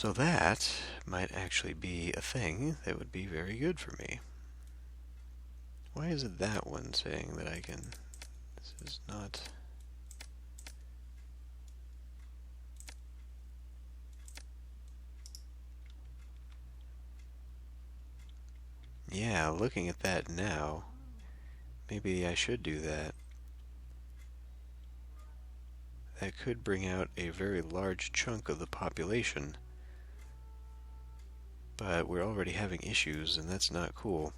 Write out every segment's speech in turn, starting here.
So that might actually be a thing that would be very good for me. Why is it that one saying that I can... This is not... Yeah, looking at that now, maybe I should do that. That could bring out a very large chunk of the population. But we're already having issues, and that's not cool.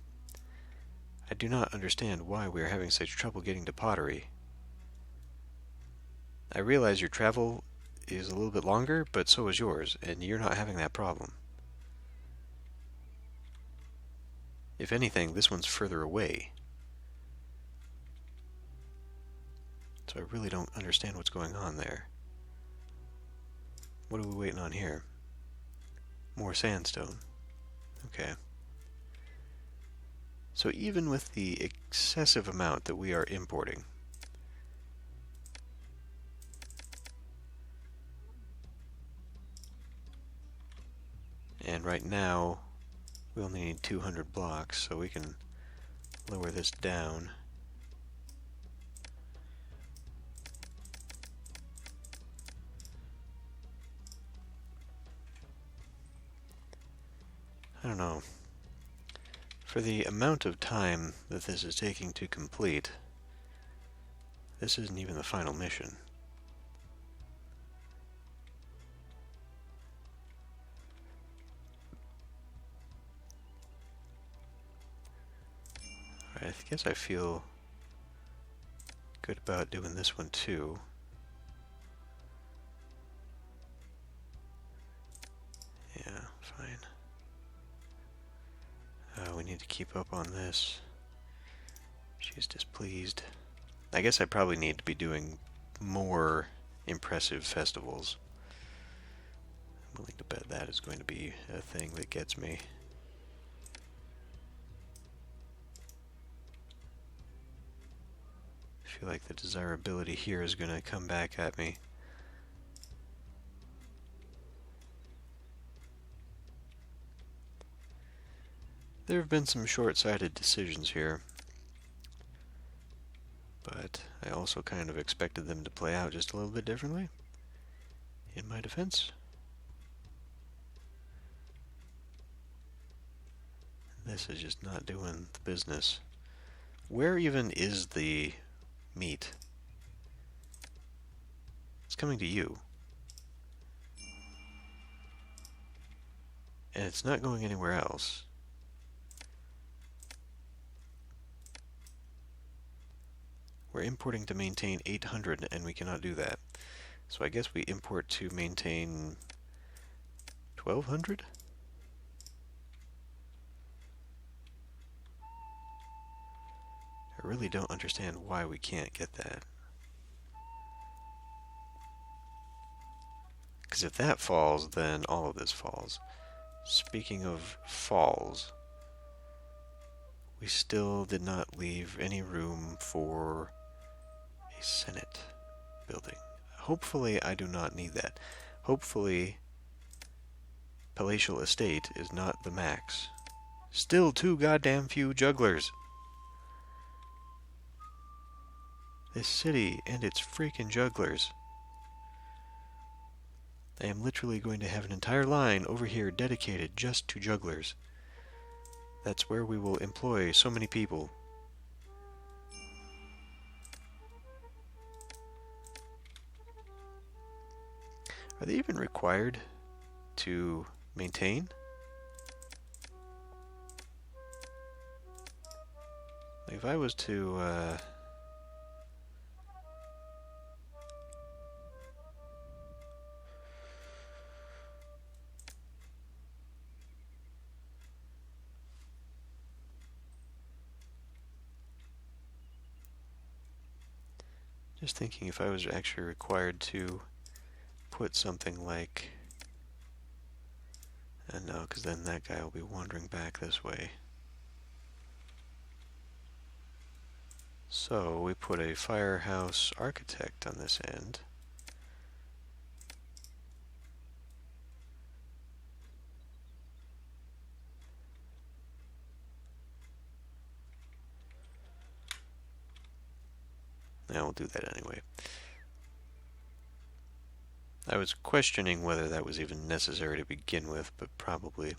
I do not understand why we are having such trouble getting to pottery. I realize your travel is a little bit longer, but so is yours, and you're not having that problem. If anything, this one's further away. So I really don't understand what's going on there. What are we waiting on here? More sandstone. Okay. So even with the excessive amount that we are importing, and right now we only need 200 blocks, so we can lower this down. I don't know. For the amount of time that this is taking to complete, this isn't even the final mission. Alright, I guess I feel good about doing this one too. Yeah, fine. We need to keep up on this. She's displeased. I guess I probably need to be doing more impressive festivals. I'm willing to bet that is going to be a thing that gets me. I feel like the desirability here is going to come back at me. There have been some short-sighted decisions here, but I also kind of expected them to play out just a little bit differently, in my defense. This is just not doing the business. Where even is the meat? It's coming to you. And it's not going anywhere else. We're importing to maintain 800, and we cannot do that. So I guess we import to maintain 1200? I really don't understand why we can't get that. Because if that falls, then all of this falls. Speaking of falls, we still did not leave any room for a Senate building. Hopefully I do not need that. Hopefully Palatial Estate is not the max. Still too goddamn few jugglers. This city and its freaking jugglers. I am literally going to have an entire line over here dedicated just to jugglers. That's where we will employ so many people. Are they even required to maintain? Like if I was to just thinking if I was actually required to put something like... And no, because then that guy will be wandering back this way. So we put a firehouse architect on this end. Now we'll do that anyway. I was questioning whether that was even necessary to begin with, but probably.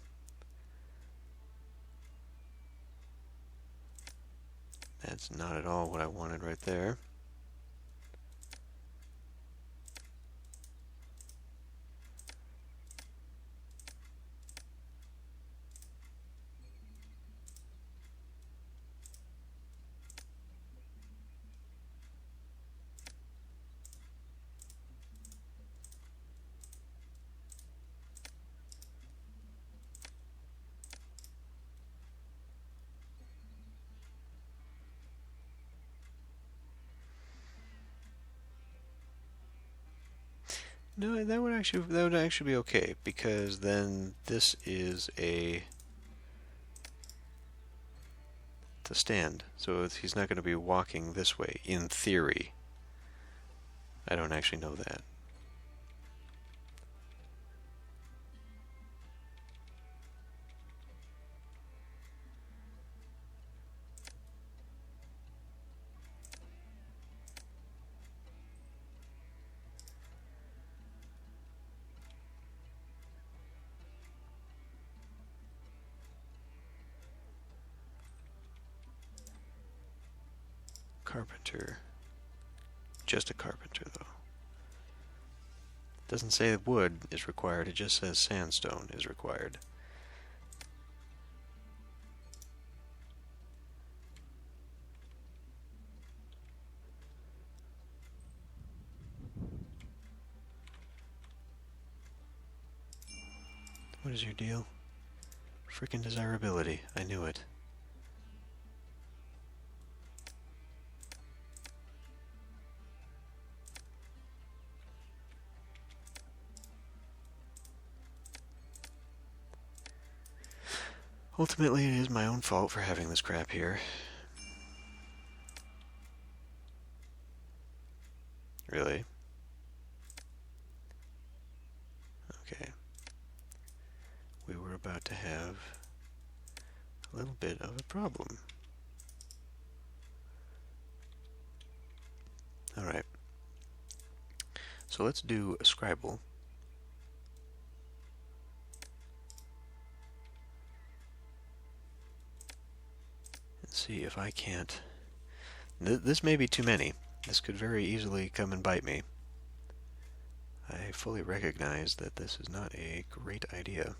That's not at all what I wanted right there. No, that would actually be okay, because then this is to stand. So he's not going to be walking this way, in theory. I don't actually know that. Carpenter. Just a carpenter, though. It doesn't say wood is required, it just says sandstone is required. What is your deal? Frickin' desirability. I knew it. Ultimately, it is my own fault for having this crap here. Really? Okay. We were about to have a little bit of a problem. Alright. So let's do a scribble. See if I can't. This may be too many. This could very easily come and bite me. I fully recognize that this is not a great idea.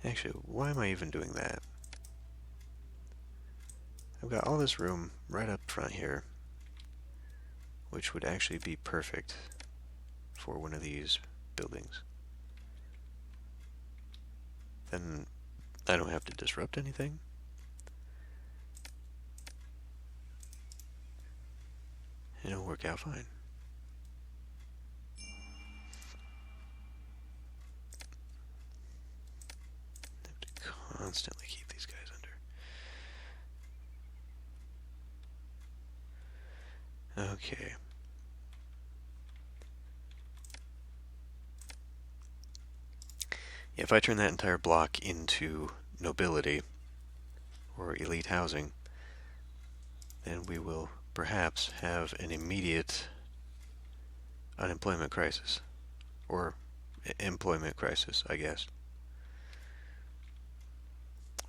Actually, why am I even doing that? I've got all this room right up front here, which would actually be perfect for one of these buildings. Then I don't have to disrupt anything. It'll work out fine. Constantly keep these guys under. Okay. If I turn that entire block into nobility or elite housing, then we will perhaps have an immediate unemployment crisis, or employment crisis, I guess.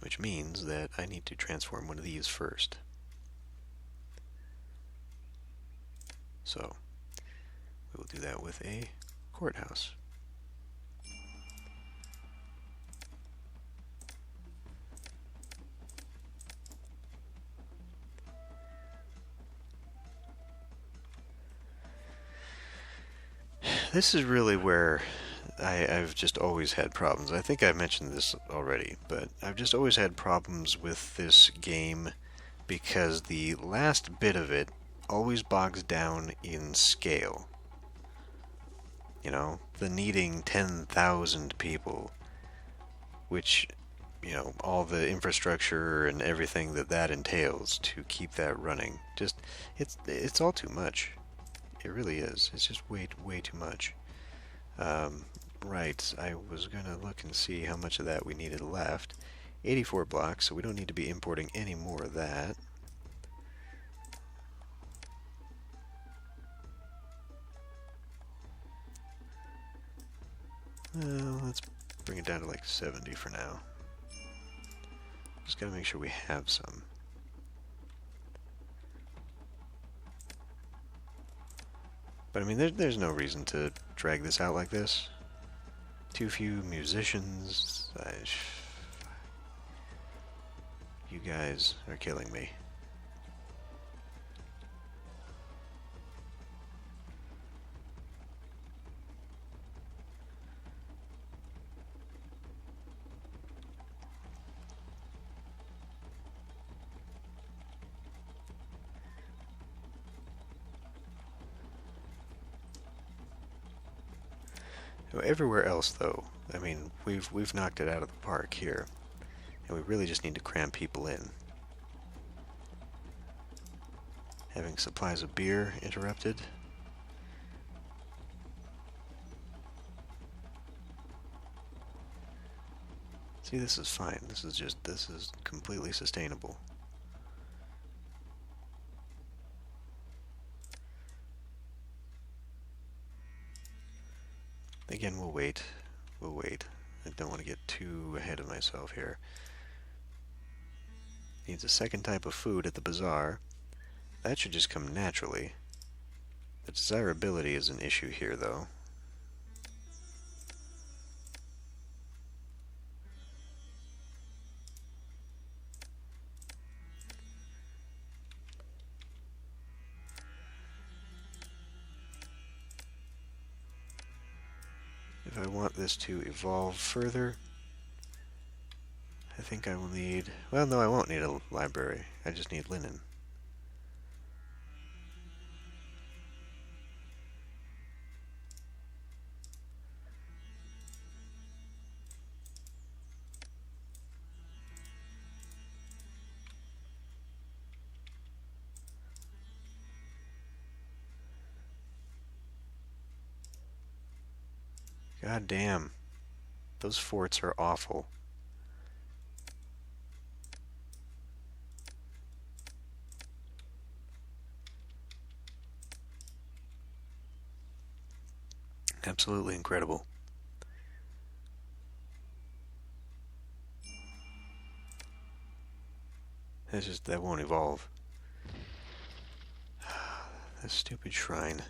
Which means that I need to transform one of these first. So, we will do that with a courthouse. This is really where I've just always had problems. I think I mentioned this already, but I've just always had problems with this game because the last bit of it always bogs down in scale. You know, the needing 10,000 people which, all the infrastructure and everything that entails to keep that running. Just, it's all too much. It really is. It's just way too much. Right, I was gonna look and see how much of that we needed left. 84 blocks, so we don't need to be importing any more of that. Let's bring it down to like 70 for now. Just gotta make sure we have some. But I mean, there's no reason to drag this out like this. Too few musicians. You guys are killing me. Everywhere else, though, I mean, we've knocked it out of the park here, and we really just need to cram people in. Having supplies of beer interrupted. See, this is fine. This is completely sustainable. Again, we'll wait. We'll wait. I don't want to get too ahead of myself here. Needs a second type of food at the bazaar. That should just come naturally. The desirability is an issue here, though. If I want this to evolve further, I think I will need... Well, no, I won't need a library. I just need linen. God damn. Those forts are awful. Absolutely incredible. That won't evolve. That stupid shrine.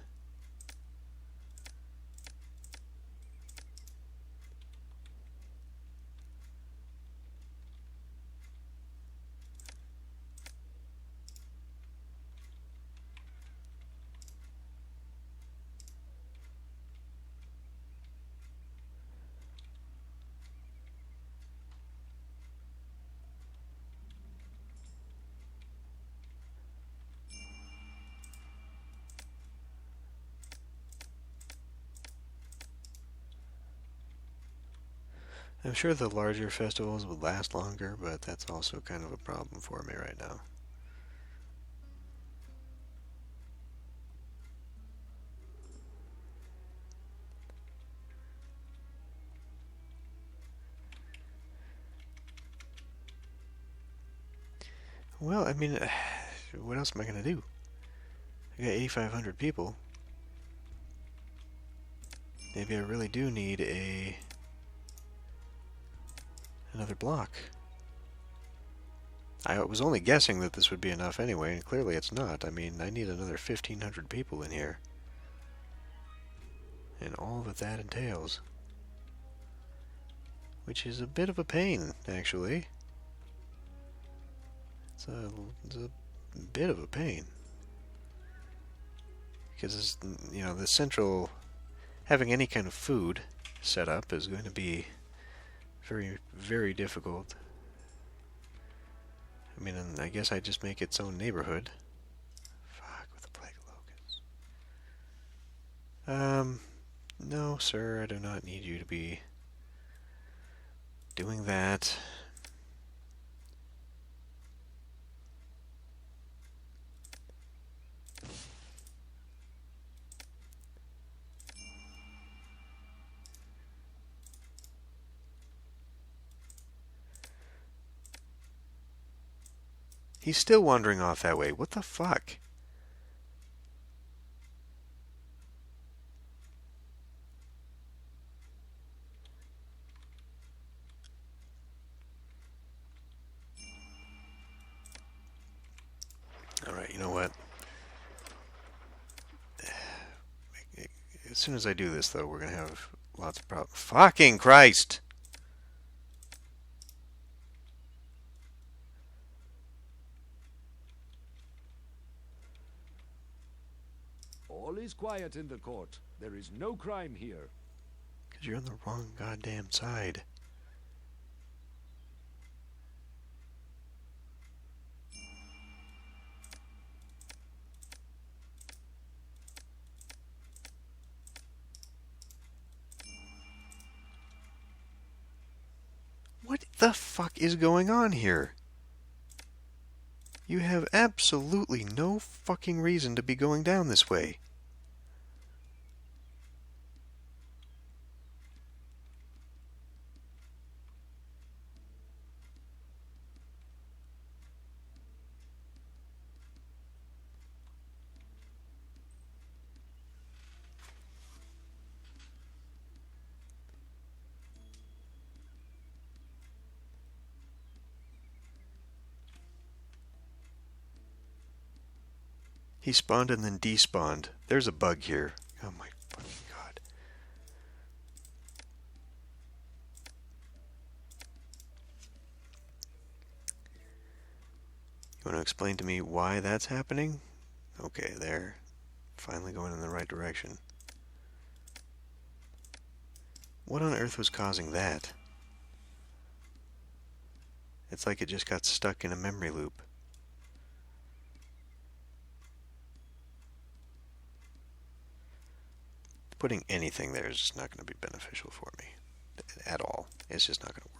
I'm sure the larger festivals would last longer, but that's also kind of a problem for me right now. Well, I mean, what else am I going to do? I got 8,500 people. Maybe I really do need another block. I was only guessing that this would be enough anyway, and clearly it's not. I mean, I need another 1,500 people in here. And all that entails. Which is a bit of a pain, actually. It's a bit of a pain. Because, the central... Having any kind of food set up is going to be very, very difficult. I mean, and I guess I just make its own neighborhood. Fuck, with the plague of locusts. No, sir, I do not need you to be doing that. He's still wandering off that way. What the fuck? Alright, you know what? As soon as I do this, though, we're going to have lots of problems. Fucking Christ! All is quiet in the court. There is no crime here. Because you're on the wrong goddamn side. What the fuck is going on here? You have absolutely no fucking reason to be going down this way. He spawned and then despawned. There's a bug here. Oh my fucking god. You want to explain to me why that's happening? Okay, there. Finally going in the right direction. What on earth was causing that? It's like it just got stuck in a memory loop. Putting anything there is just not going to be beneficial for me. At all. It's just not going to work.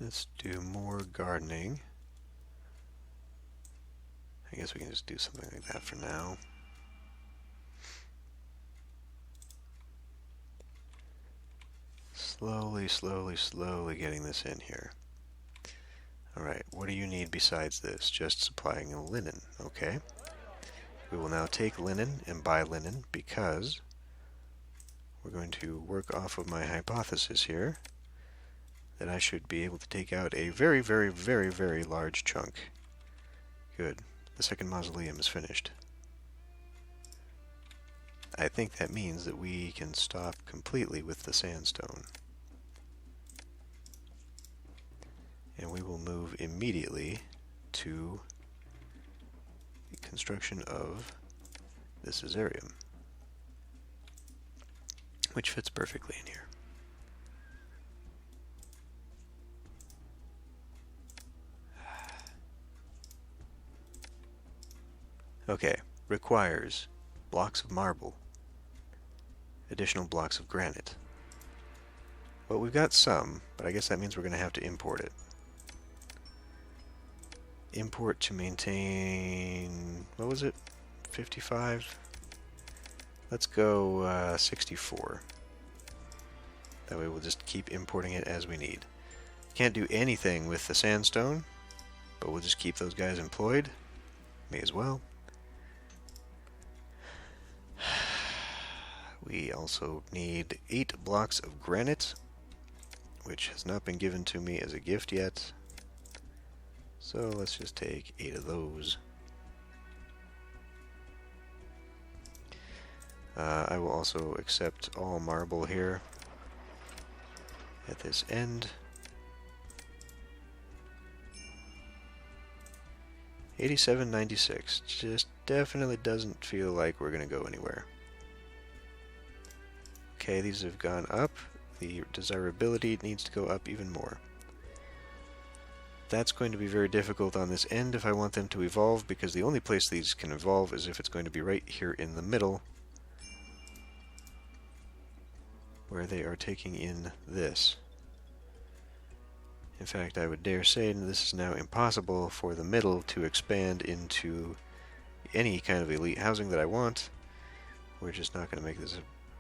Let's do more gardening. I guess we can just do something like that for now. Slowly, slowly, slowly getting this in here. Alright, what do you need besides this? Just supplying a linen. Okay. We will now take linen and buy linen because we're going to work off of my hypothesis here that I should be able to take out a very, very, very, very large chunk. Good. The second mausoleum is finished. I think that means that we can stop completely with the sandstone. And we will move immediately to the construction of this Asarium, which fits perfectly in here. Okay, requires blocks of marble, additional blocks of granite. Well, we've got some, but I guess that means we're going to have to import it. Import to maintain, what was it, 55? Let's go 64. That way we'll just keep importing it as we need. Can't do anything with the sandstone, but we'll just keep those guys employed. May as well. We also need 8 blocks of granite, which has not been given to me as a gift yet. So let's just take 8 of those. I will also accept all marble here at this end. 87.96. Just definitely doesn't feel like we're going to go anywhere. Okay, these have gone up. The desirability needs to go up even more. That's going to be very difficult on this end if I want them to evolve, because the only place these can evolve is if it's going to be right here in the middle, where they are taking in this. In fact, I would dare say this is now impossible for the middle to expand into any kind of elite housing that I want. We're just not going to make this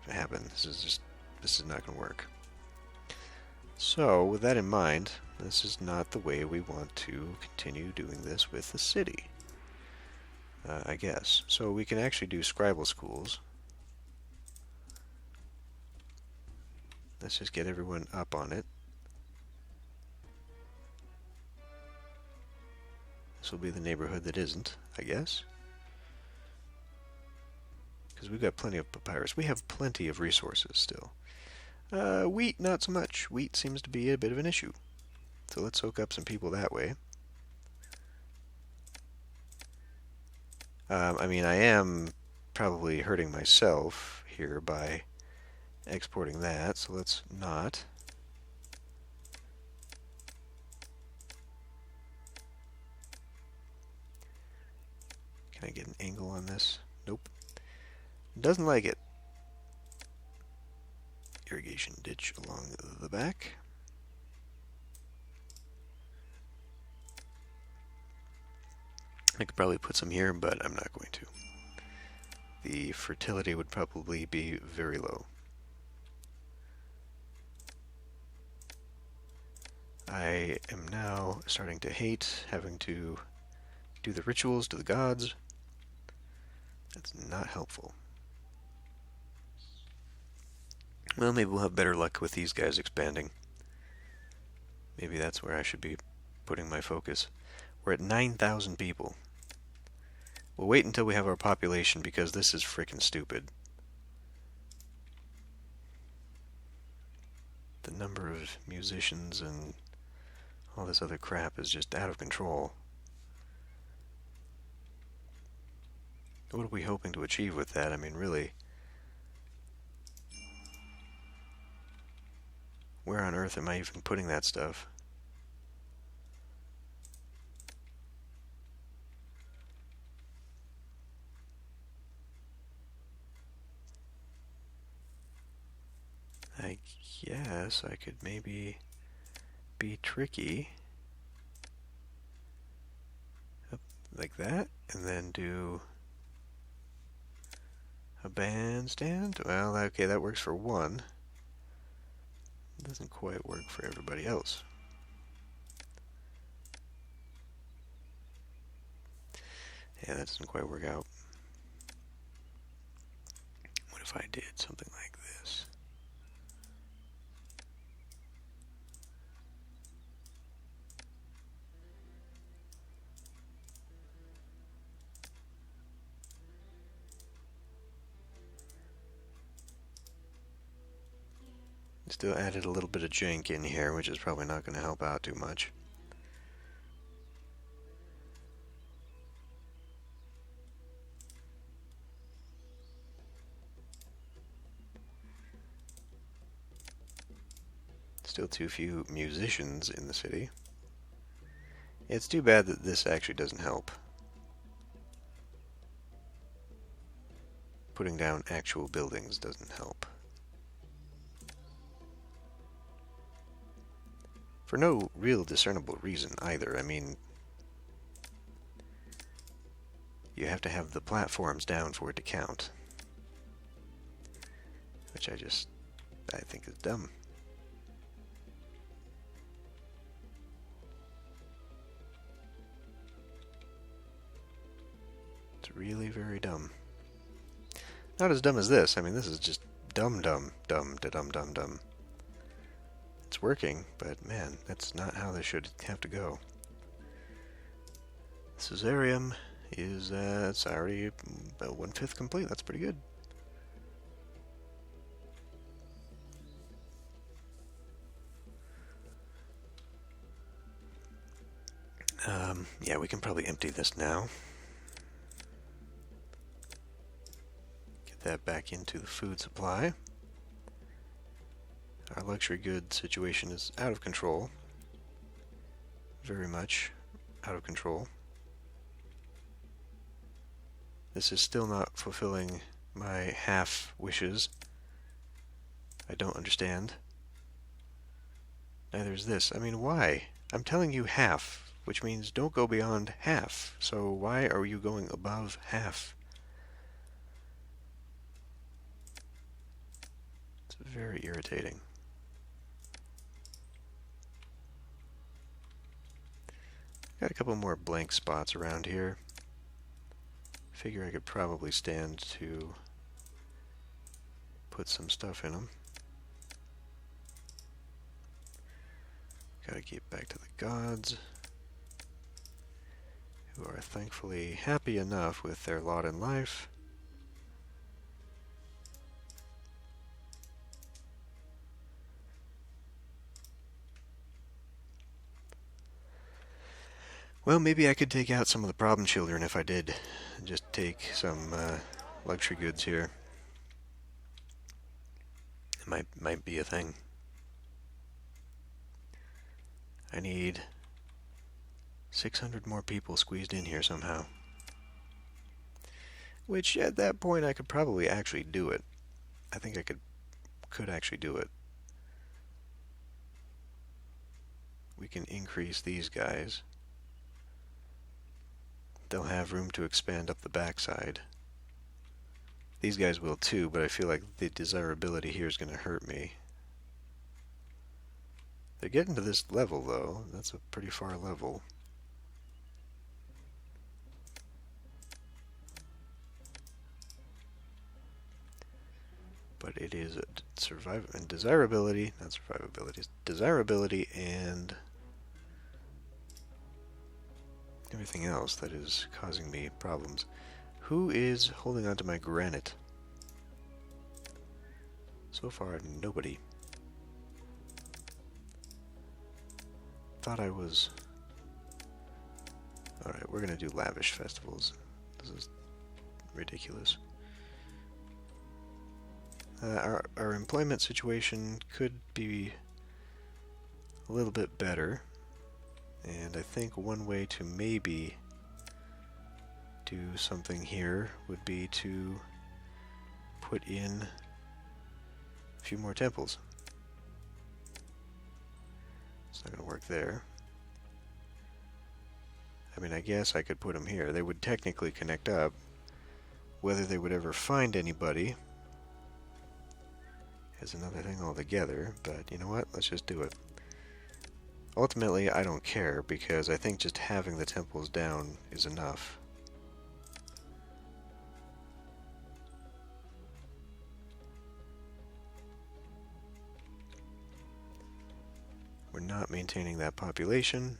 happen. This is not going to work. So, with that in mind, this is not the way we want to continue doing this with the city, I guess. So we can actually do scribal schools. Let's just get everyone up on it. This will be the neighborhood that isn't, I guess. Because we've got plenty of papyrus. We have plenty of resources still. Wheat, not so much. Wheat seems to be a bit of an issue. So let's soak up some people that way. I mean, I am probably hurting myself here by exporting that, so let's not. Can I get an angle on this? Nope. Doesn't like it. Irrigation ditch along the back. I could probably put some here, but I'm not going to. The fertility would probably be very low. I am now starting to hate having to do the rituals to the gods. That's not helpful. Well, maybe we'll have better luck with these guys expanding. Maybe that's where I should be putting my focus. We're at 9,000 people. We'll wait until we have our population, because this is frickin' stupid. The number of musicians and all this other crap is just out of control. What are we hoping to achieve with that? I mean, really, where on earth am I even putting that stuff? I guess I could maybe be tricky. Up like that, and then do a bandstand. Well, okay, that works for one. It doesn't quite work for everybody else. Yeah, that doesn't quite work out. What if I did something like this? Still added a little bit of jank in here, which is probably not going to help out too much. Still too few musicians in the city. It's too bad that this actually doesn't help. Putting down actual buildings doesn't help. For no real discernible reason either. I mean, you have to have the platforms down for it to count. Which I think is dumb. It's really very dumb. Not as dumb as this. I mean, this is just dumb. It's working, but man, that's not how this should have to go. Caesarium is, it's already about 1/5 complete. That's pretty good. Yeah, we can probably empty this now. Get that back into the food supply. Our luxury goods situation is out of control. Very much out of control. This is still not fulfilling my half wishes. I don't understand. Neither is this. I mean, why? I'm telling you half, which means don't go beyond half. So why are you going above half? It's very irritating. Got a couple more blank spots around here. Figure I could probably stand to put some stuff in them. Gotta get back to the gods, who are thankfully happy enough with their lot in life. Well, maybe I could take out some of the problem children if I did. Just take some luxury goods here. It might be a thing. I need 600 more people squeezed in here somehow. Which, at that point, I could probably actually do it. I think I could actually do it. We can increase these guys. They'll have room to expand up the backside. These guys will too, but I feel like the desirability here is going to hurt me. They're getting to this level, though. That's a pretty far level. But it is a desirability, not survivability, desirability and everything else that is causing me problems. Who is holding on to my granite? So far, nobody. Thought I was... Alright, we're gonna do lavish festivals. This is ridiculous. Our employment situation could be a little bit better. And I think one way to maybe do something here would be to put in a few more temples. It's not going to work there. I mean, I guess I could put them here. They would technically connect up. Whether they would ever find anybody is another thing altogether, but you know what? Let's just do it. Ultimately, I don't care, because I think just having the temples down is enough. We're not maintaining that population.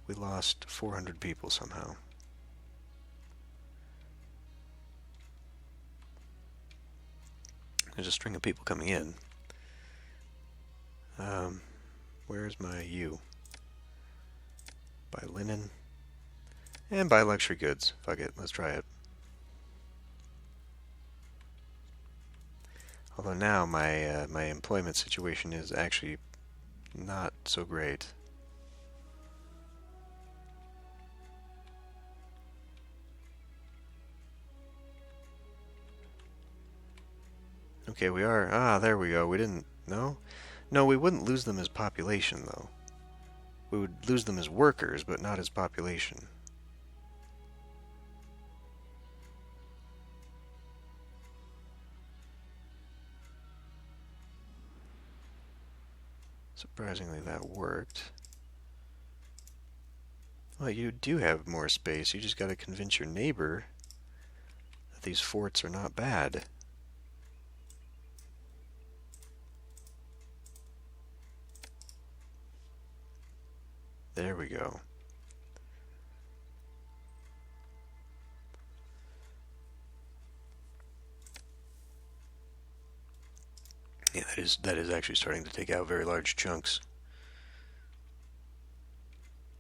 We lost 400 people somehow. There's a string of people coming in. Where's my U? Buy linen. And buy luxury goods. Fuck it, let's try it. Although now my my employment situation is actually not so great. Okay, we are... Ah, there we go. We didn't... No? No, we wouldn't lose them as population, though. We would lose them as workers, but not as population. Surprisingly, that worked. Well, you do have more space. You just got to convince your neighbor that these forts are not bad. There we go. Yeah, that is actually starting to take out very large chunks.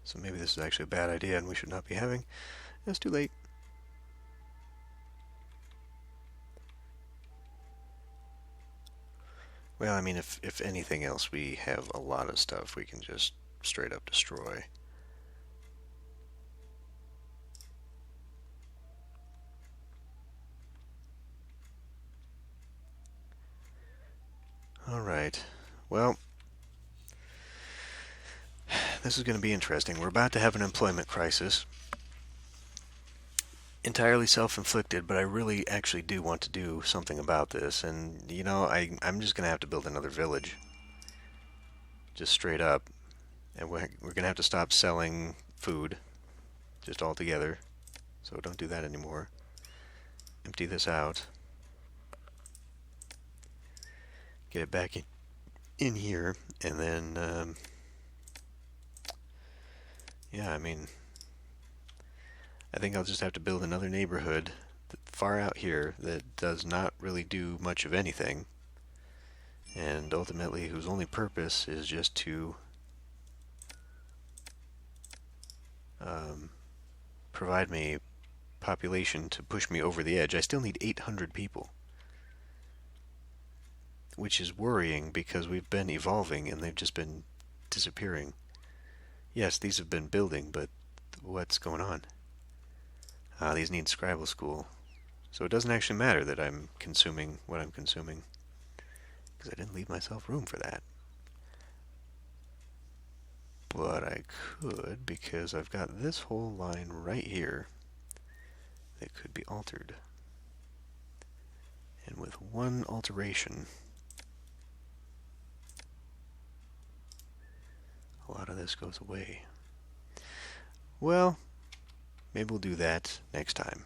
So maybe this is actually a bad idea and we should not be having. It's too late. Well, I mean, if anything else, we have a lot of stuff we can just straight up destroy. All right. Well, this is going to be interesting. We're about to have an employment crisis. Entirely self-inflicted, but I really actually do want to do something about this. And, I'm just going to have to build another village. Just straight up. And we're going to have to stop selling food just altogether. So don't do that anymore. Empty this out. Get it back in here. And then, yeah, I mean, I think I'll just have to build another neighborhood far out here that does not really do much of anything. And ultimately, whose only purpose is just to provide me population to push me over the edge. I still need 800 people, which is worrying because we've been evolving and they've just been disappearing. Yes, these have been building, but what's going on? These need scribal school. So it doesn't actually matter that I'm consuming what I'm consuming, because I didn't leave myself room for that. But I could, because I've got this whole line right here that could be altered. And with one alteration, a lot of this goes away. Well, maybe we'll do that next time.